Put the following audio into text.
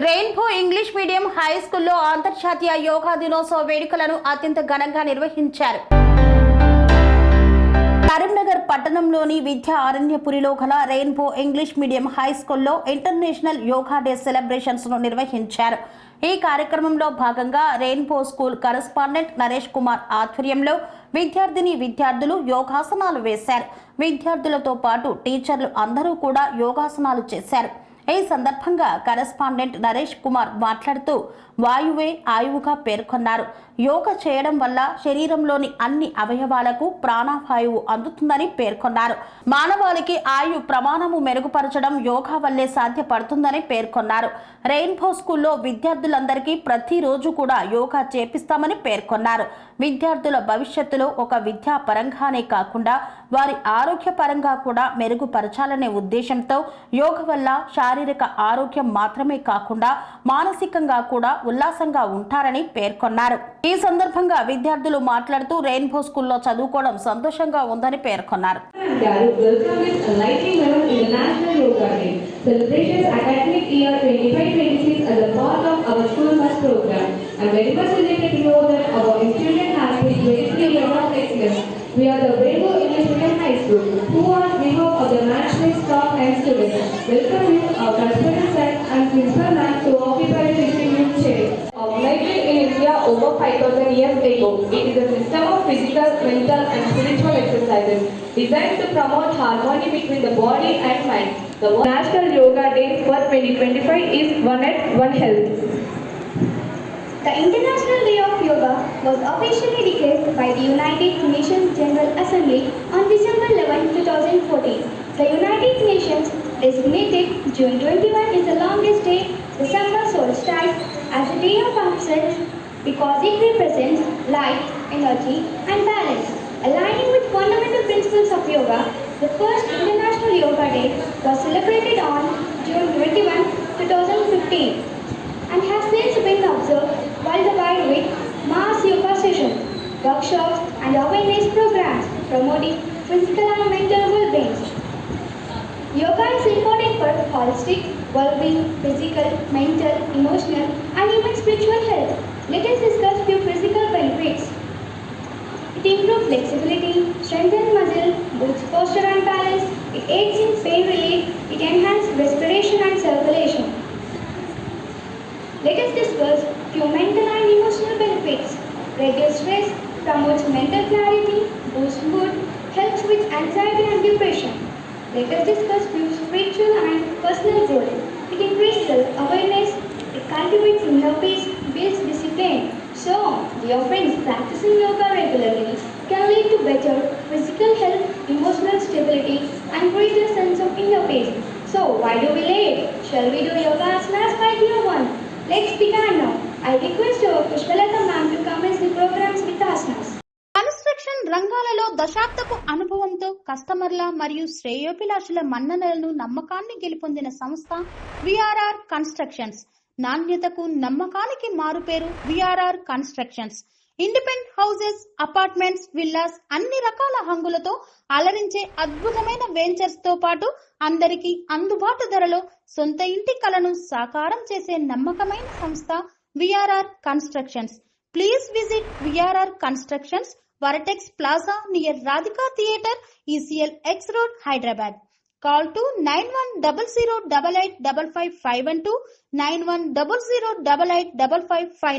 Rainbow English medium high స్కూల్లో అంతర్జాతీయ యోగా దినోత్సవ వేడుకలను అత్యంత ఘనంగా నిర్వహించారు. కరీంనగర్ పట్టణంలోని విద్యా అరణ్యపురిలో గల రెయిన్బో ఇంగ్లీష్ మీడియం హై స్కూల్లో ఇంటర్నేషనల్ యోగా డే సెలబ్రేషన్స్ ను నిర్వహించారు. ఈ కార్యక్రమంలో భాగంగా rainbow school correspondent Naresh Kumar ఆధ్వర్యంలో విద్యార్థులు యోగాసనాలు వేశారు. విద్యార్థులతో పాటు టీచర్లు అందరూ కూడా యోగాసనాలు చేశారు. ఈ సందర్భంగా కరెస్పాండెంట్ నరేష్ కుమార్ మాట్లాడుతూ వాయువే ఆయువుగా పేర్కొన్నారు. యోగా చేయడం వల్ల శరీరంలోని అన్ని అవయవాలకు ప్రాణవాయువు అందుతుందని పేర్కొన్నారు. మానవాళికి ఆయు ప్రమాణము మెరుగుపరచడం యోగా వల్లే సాధ్యపడుతుందని పేర్కొన్నారు. రెయిన్బో స్కూల్లో విద్యార్థులందరికీ ప్రతిరోజు కూడా యోగా చేపిస్తామని పేర్కొన్నారు. విద్యార్థుల భవిష్యత్తులో ఒక విద్యా పరంగానే కాకుండా వారి ఆరోగ్యపరంగా కూడా మెరుగుపరచాలనే ఉద్దేశంతో యోగా వల్ల శారీరక ఆరోగ్యం మాత్రమే కాకుండా మానసికంగా కూడా ఉల్లాసంగా ఉంటారని పేర్కొన్నారు. ఈ సందర్భంగా విద్యార్థులు మాట్లాడుతూ రెయిన్బో స్కూల్లో చదువుకోవడం సంతోషంగా ఉందని పేర్కొన్నారు. We are the Rainbow English Medium High School, who on behalf of the national staff and students welcome you, our principal sir and principal ma'am, to occupy the distinguished chair. Originated in India over 5,000 years ago, it is a system of physical, mental and spiritual exercises designed to promote harmony between the body and mind. The National Yoga Day for 2025 is One Health, One Health. The International Day of Yoga was officially declared by the United Nations General Assembly on December 11, 2014. The United Nations designated June 21 is the longest day, December solstice, as a day of upset because it represents light, energy and balance. Aligning with fundamental principles of yoga, the first International Yoga Day was celebrated on June 21, 2015 and has since been observed worldwide with mass yoga sessions, workshops and awareness programs promoting physical and mental well-being. Yoga is important for holistic well-being, physical, mental, emotional and even spiritual health. Let us discuss few physical benefits. It improves flexibility, strengthens muscle, boosts posture and balance, it aids in pain relief, it enhances respiration and circulation. Let us discuss few mental and emotional benefits. Reduce stress, promotes mental clarity, boosts mood, helps with anxiety and depression. Let us discuss few spiritual and personal growth. It increases self-awareness, it cultivates inner peace, builds discipline. So, dear friends, practicing yoga regularly can lead to better physical health, emotional stability and greater sense of inner peace. So, why do we late? Shall we do yoga asanas, my dear one? Let's begin now. I request our Pushpalata ma'am to commence the programs with asanas. Construction రంగాలలో దశాబ్దపు అనుభవంతో కస్టమర్ల మరియు శ్రేయోభిలాషుల మన్ననలను నమ్మకాన్ని గెలుపొందిన సంస్థ VRR constructions. నాణ్యతకు నమ్మకానికి మారుపేరు VRR constructions. Independent houses, apartments, villas అన్ని రకాల హంగులతో అలరించే అద్భుతమైన వెంచర్స్ తో పాటు అందరికీ అందుబాటు ధరలో సొంత ఇంటి కలను సాకారం చేసే నమ్మకమైన సంస్థ VRR constructions. Please visit VRR constructions, Varatex Plaza near Radhika Theatre, ECL X Road, Hyderabad. Call to 9100885551 9100885559.